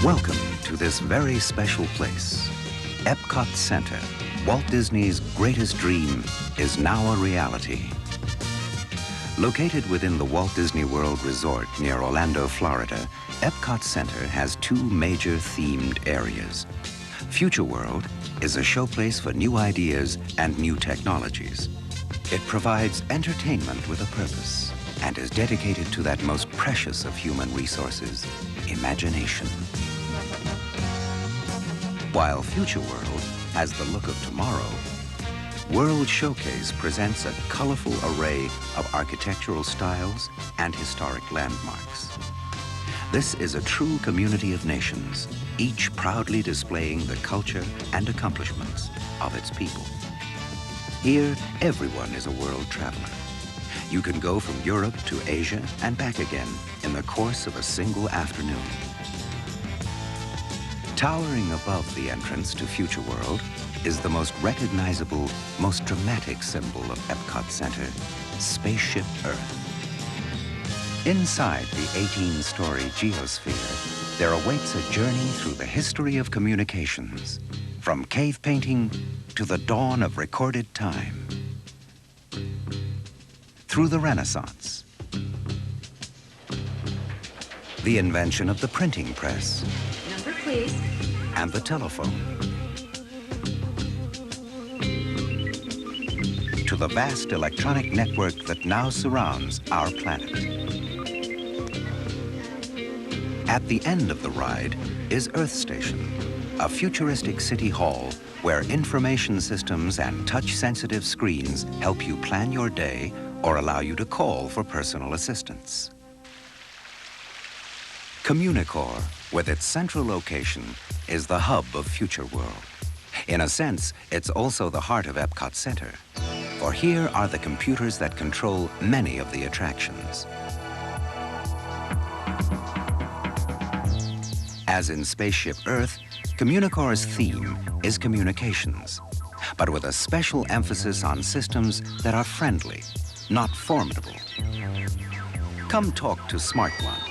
Welcome to this very special place. EPCOT Center, Walt Disney's greatest dream, is now a reality. Located within the Walt Disney World Resort near Orlando, Florida, EPCOT Center has two major themed areas. Future World is a showplace for new ideas and new technologies. It provides entertainment with a purpose and is dedicated to that most precious of human resources, imagination. While Future World has the look of tomorrow, World Showcase presents a colorful array of architectural styles and historic landmarks. This is a true community of nations, each proudly displaying the culture and accomplishments of its people. Here, everyone is a world traveler. You can go from Europe to Asia and back again in the course of a single afternoon. Towering above the entrance to Future World is the most recognizable, most dramatic symbol of EPCOT Center, Spaceship Earth. Inside the 18-story geosphere, there awaits a journey through the history of communications, from cave painting to the dawn of recorded time, through the Renaissance, the invention of the printing press, number please, and the telephone, to the vast electronic network that now surrounds our planet. At the end of the ride is Earth Station, a futuristic city hall where information systems and touch-sensitive screens help you plan your day or allow you to call for personal assistance. Communicore, with its central location, is the hub of Future World. In a sense, it's also the heart of EPCOT Center, for here are the computers that control many of the attractions. As in Spaceship Earth, Communicore's theme is communications, but with a special emphasis on systems that are friendly, not formidable. Come talk to Smart One.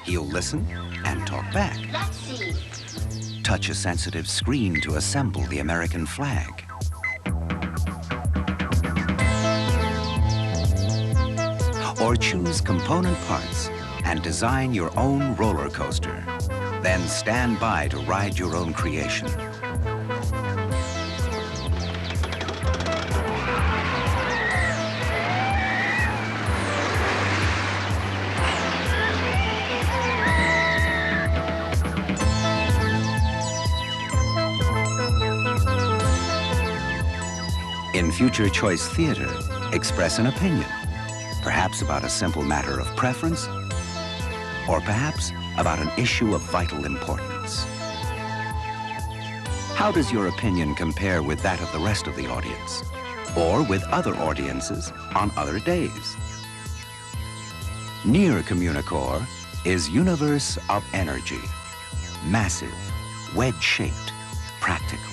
He'll listen and talk back. let's see. Touch a sensitive screen to assemble the American flag. Or choose component parts and design your own roller coaster. Then stand by to ride your own creation. In Future Choice Theater, express an opinion, perhaps about a simple matter of preference, or perhaps about an issue of vital importance. How does your opinion compare with that of the rest of the audience, or with other audiences on other days? Near Communicore is Universe of Energy, massive, wedge-shaped, practical.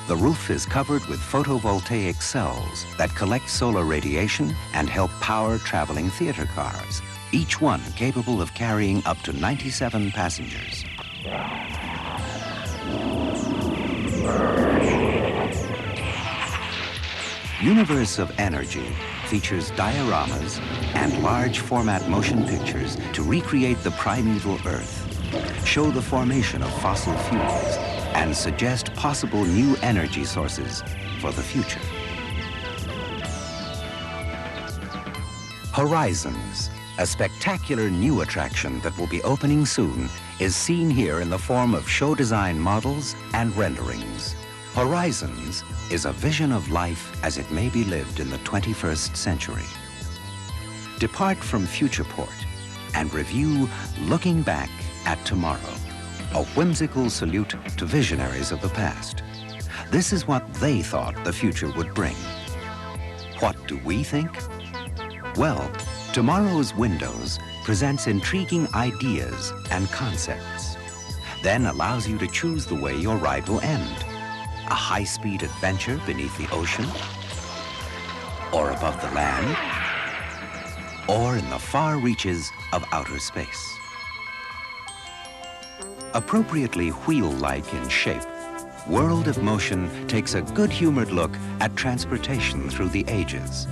The roof is covered with photovoltaic cells that collect solar radiation and help power traveling theater cars, each one capable of carrying up to 97 passengers. Universe of Energy features dioramas and large format motion pictures to recreate the primeval Earth, show the formation of fossil fuels, and suggest possible new energy sources for the future. Horizons, a spectacular new attraction that will be opening soon, is seen here in the form of show design models and renderings. Horizons is a vision of life as it may be lived in the 21st century. Depart from Futureport and review Looking Back at Tomorrow, a whimsical salute to visionaries of the past. This is what they thought the future would bring. What do we think? Well, tomorrow's Windows presents intriguing ideas and concepts, then allows you to choose the way your ride will end. A high-speed adventure beneath the ocean, or above the land, or in the far reaches of outer space. Appropriately wheel-like in shape, World of Motion takes a good-humored look at transportation through the ages.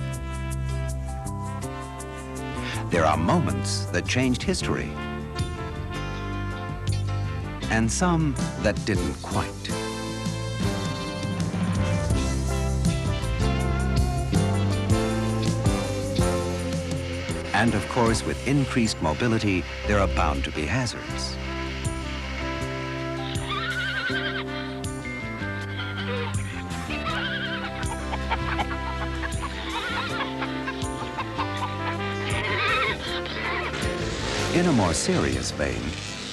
There are moments that changed history, and some that didn't quite. And of course, with increased mobility, there are bound to be hazards. In a more serious vein,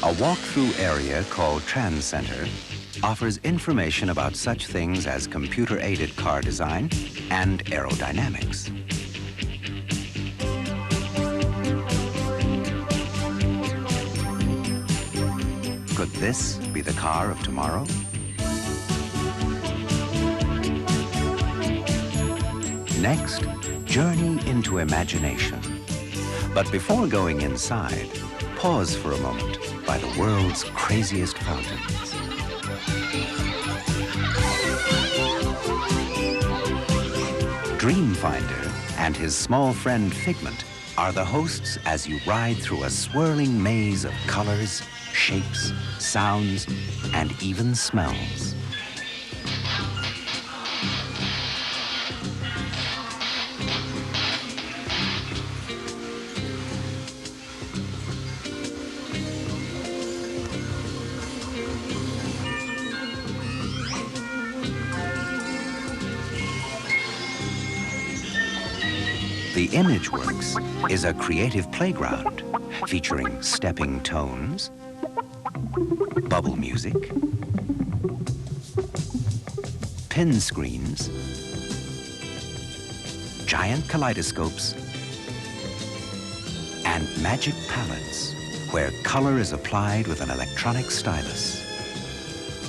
a walk-through area called Trans Center offers information about such things as computer-aided car design and aerodynamics. Could this be the car of tomorrow? Next, journey into imagination. But before going inside, pause for a moment by the world's craziest fountains. Dreamfinder and his small friend Figment are the hosts as you ride through a swirling maze of colors, shapes, sounds, and even smells. The ImageWorks is a creative playground featuring stepping tones, bubble music, pin screens, giant kaleidoscopes, and magic palettes where color is applied with an electronic stylus.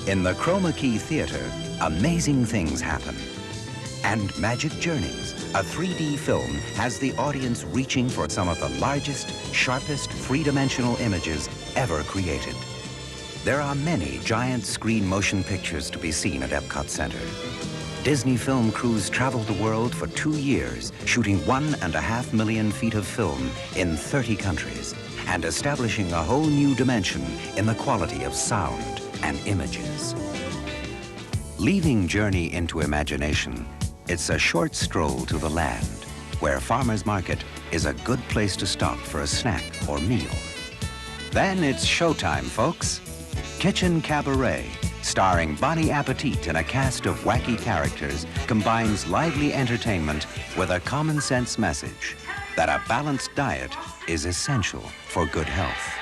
In the Chroma Key Theater, amazing things happen. And Magic Journeys, a 3D film, has the audience reaching for some of the largest, sharpest, three-dimensional images ever created. There are many giant screen motion pictures to be seen at EPCOT Center. Disney film crews traveled the world for 2 years, shooting 1.5 million feet of film in 30 countries, and establishing a whole new dimension in the quality of sound and images. Leaving Journey into Imagination, it's a short stroll to the land, where Farmer's Market is a good place to stop for a snack or meal. Then it's showtime, folks. Kitchen Cabaret, starring Bonnie Appetit and a cast of wacky characters, combines lively entertainment with a common sense message that a balanced diet is essential for good health.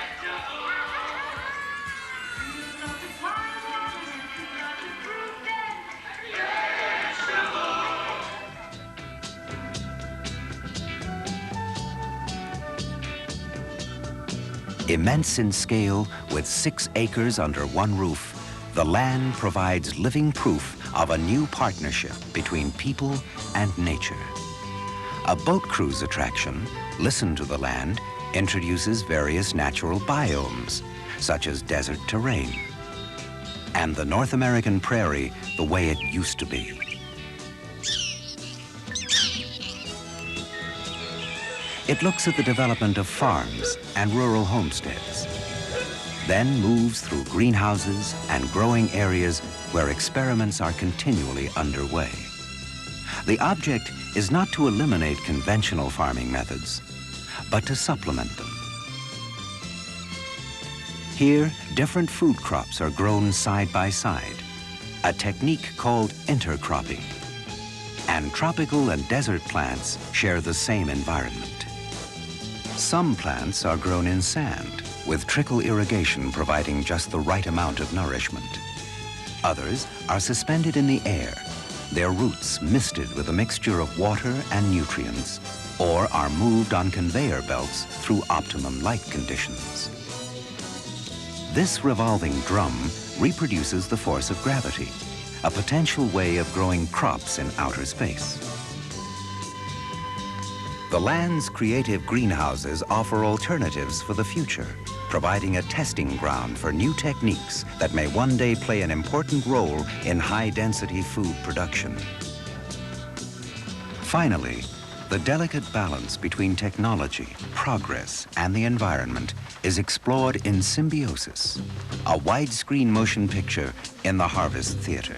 Immense in scale, with 6 acres under one roof, the land provides living proof of a new partnership between people and nature. A boat cruise attraction, Listen to the Land, introduces various natural biomes, such as desert terrain, and the North American prairie the way it used to be. It looks at the development of farms and rural homesteads, then moves through greenhouses and growing areas where experiments are continually underway. The object is not to eliminate conventional farming methods, but to supplement them. Here, different food crops are grown side by side, a technique called intercropping. And tropical and desert plants share the same environment. Some plants are grown in sand, with trickle irrigation providing just the right amount of nourishment. Others are suspended in the air, their roots misted with a mixture of water and nutrients, or are moved on conveyor belts through optimum light conditions. This revolving drum reproduces the force of gravity, a potential way of growing crops in outer space. The land's creative greenhouses offer alternatives for the future, providing a testing ground for new techniques that may one day play an important role in high-density food production. Finally, the delicate balance between technology, progress, and the environment is explored in Symbiosis, a widescreen motion picture in the Harvest Theater.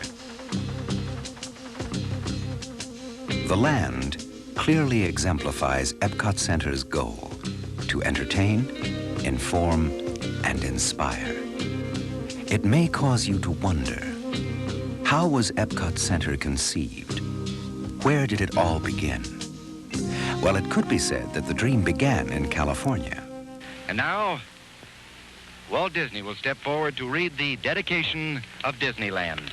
The land clearly exemplifies EPCOT Center's goal to entertain, inform, and inspire. It may cause you to wonder, how was EPCOT Center conceived? Where did it all begin? Well, it could be said that the dream began in California. And now, Walt Disney will step forward to read the dedication of Disneyland.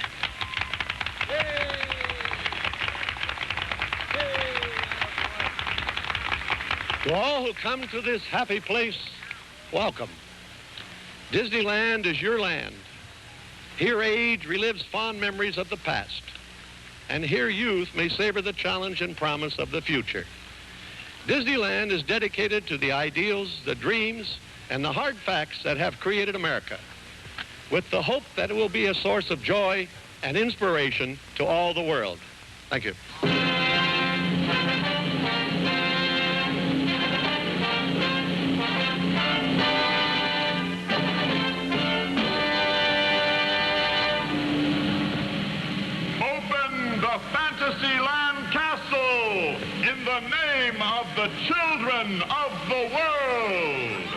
To all who come to this happy place, welcome. Disneyland is your land. Here age relives fond memories of the past, and here youth may savor the challenge and promise of the future. Disneyland is dedicated to the ideals, the dreams, and the hard facts that have created America, with the hope that it will be a source of joy and inspiration to all the world. Thank you. Fantasyland Castle in the name of the children of the world.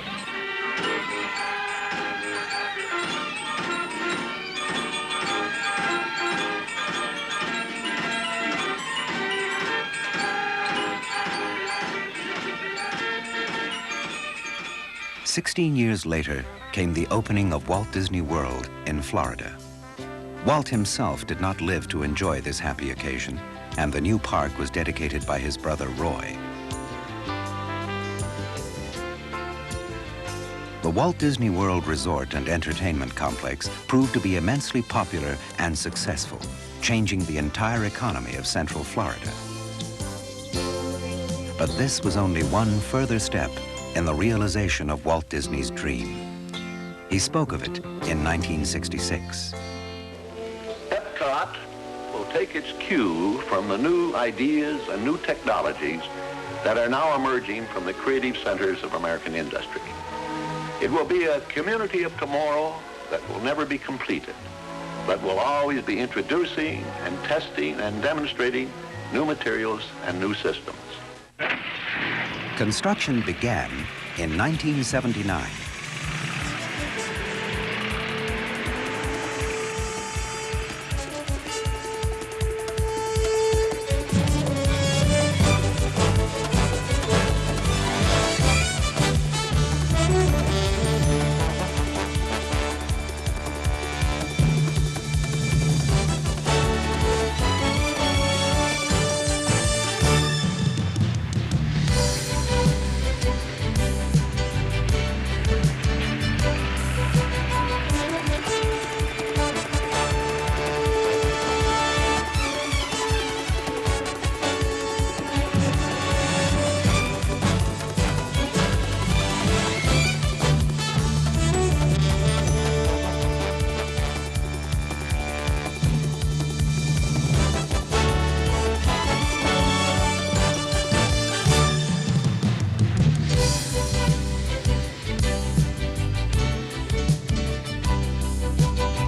"16 years later came the opening of Walt Disney World in Florida. Walt himself did not live to enjoy this happy occasion, and the new park was dedicated by his brother Roy. The Walt Disney World Resort and Entertainment Complex proved to be immensely popular and successful, changing the entire economy of Central Florida. But this was only one further step in the realization of Walt Disney's dream. He spoke of it in 1966. EPCOT will take its cue from the new ideas and new technologies that are now emerging from the creative centers of American industry. It will be a community of tomorrow that will never be completed, but will always be introducing and testing and demonstrating new materials and new systems. Construction began in 1979.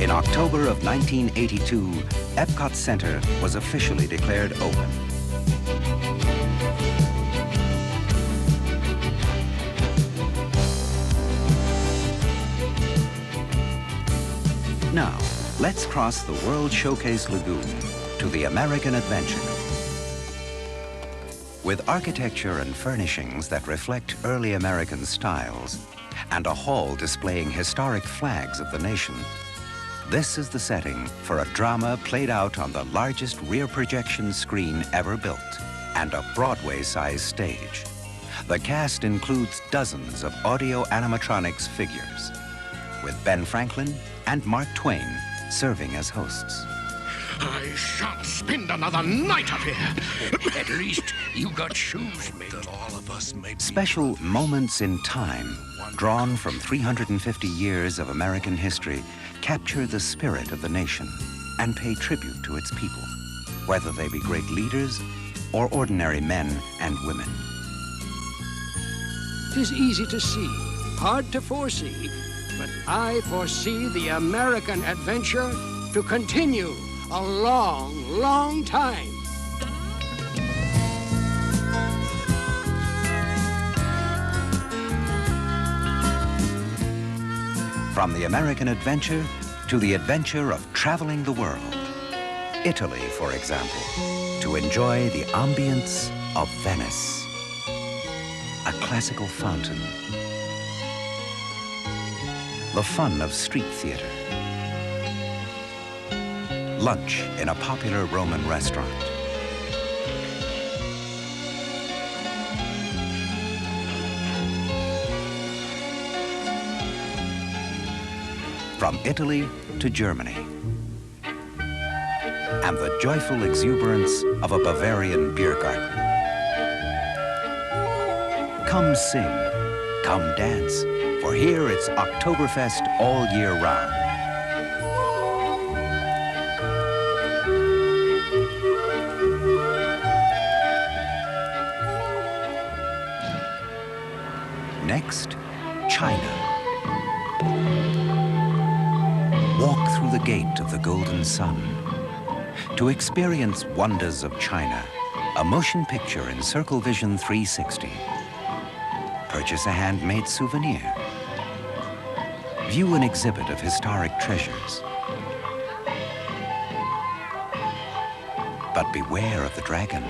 In October of 1982, EPCOT Center was officially declared open. Now, let's cross the World Showcase Lagoon to the American Adventure. With architecture and furnishings that reflect early American styles and a hall displaying historic flags of the nation, this is the setting for a drama played out on the largest rear projection screen ever built and a Broadway-sized stage. The cast includes dozens of audio animatronics figures, with Ben Franklin and Mark Twain serving as hosts. I shan't spend another night up here. At least you got shoes made that all of us may be. Special moments in time, drawn from 350 years of American history, capture the spirit of the nation and pay tribute to its people, whether they be great leaders or ordinary men and women. 'Tis easy to see, hard to foresee, but I foresee the American adventure to continue a long, long time. From the American adventure to the adventure of traveling the world. Italy, for example, to enjoy the ambience of Venice. A classical fountain. The fun of street theater. Lunch in a popular Roman restaurant. From Italy to Germany. And the joyful exuberance of a Bavarian beer garden. Come sing, come dance, for here it's Oktoberfest all year round. Next, China. Walk through the gate of the Golden Sun to experience wonders of China, a motion picture in Circle Vision 360. Purchase a handmade souvenir. View an exhibit of historic treasures. But beware of the dragon.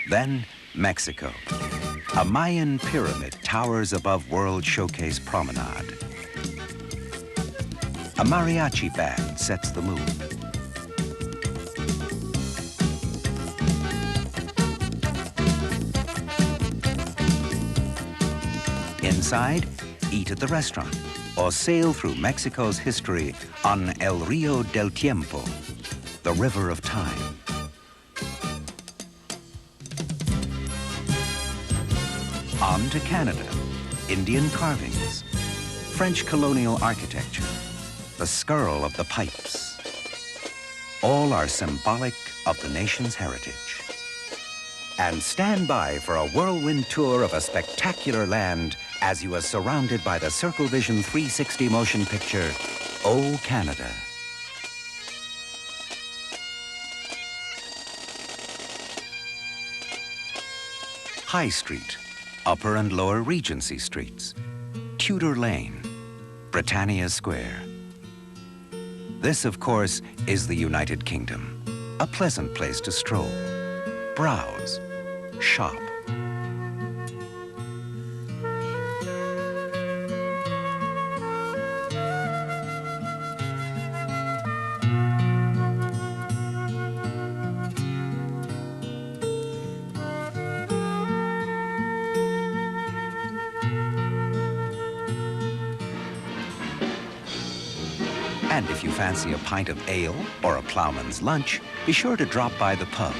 Then, Mexico. A Mayan pyramid towers above World Showcase Promenade. A mariachi band sets the mood. Inside, eat at the restaurant or sail through Mexico's history on El Rio del Tiempo, the river of time. On to Canada, Indian carvings, French colonial architecture, the skirl of the pipes. All are symbolic of the nation's heritage. And stand by for a whirlwind tour of a spectacular land as you are surrounded by the Circle Vision 360 motion picture, Oh Canada. High Street, Upper and Lower Regency Streets, Tudor Lane, Britannia Square. This, of course, is the United Kingdom, a pleasant place to stroll, browse, shop. And if you fancy a pint of ale or a ploughman's lunch, be sure to drop by the pub.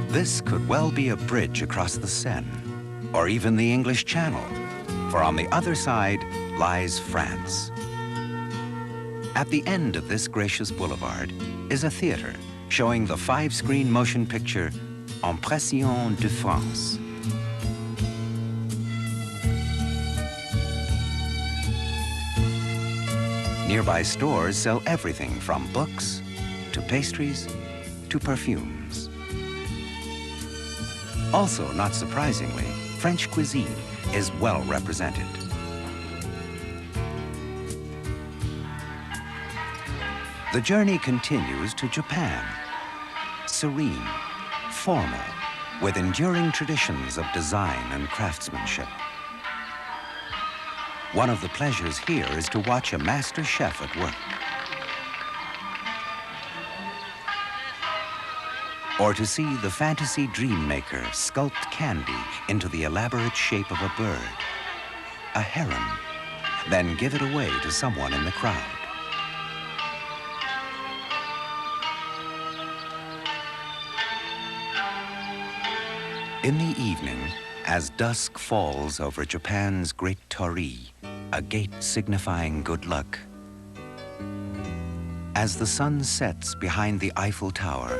This could well be a bridge across the Seine, or even the English Channel, for on the other side lies France. At the end of this gracious boulevard is a theater showing the 5-screen motion picture Impression de France. Nearby stores sell everything from books to pastries to perfumes. Also, not surprisingly, French cuisine is well represented. The journey continues to Japan. serene, formal, with enduring traditions of design and craftsmanship. One of the pleasures here is to watch a master chef at work, or to see the fantasy dream maker sculpt candy into the elaborate shape of a bird, a heron, then give it away to someone in the crowd. In the evening, as dusk falls over Japan's Great Torii, a gate signifying good luck, as the sun sets behind the Eiffel Tower,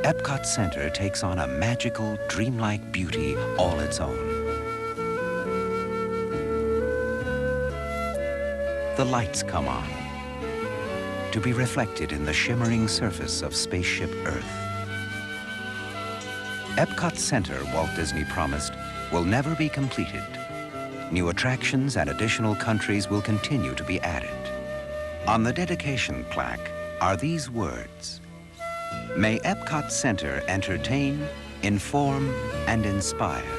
EPCOT Center takes on a magical, dreamlike beauty all its own. The lights come on, to be reflected in the shimmering surface of spaceship Earth. EPCOT Center, Walt Disney promised, will never be completed. New attractions and additional countries will continue to be added. On the dedication plaque are these words: "May EPCOT Center entertain, inform, and inspire.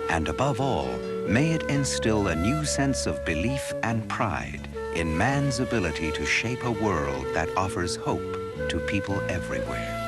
And above all, may it instill a new sense of belief and pride in man's ability to shape a world that offers hope to people everywhere."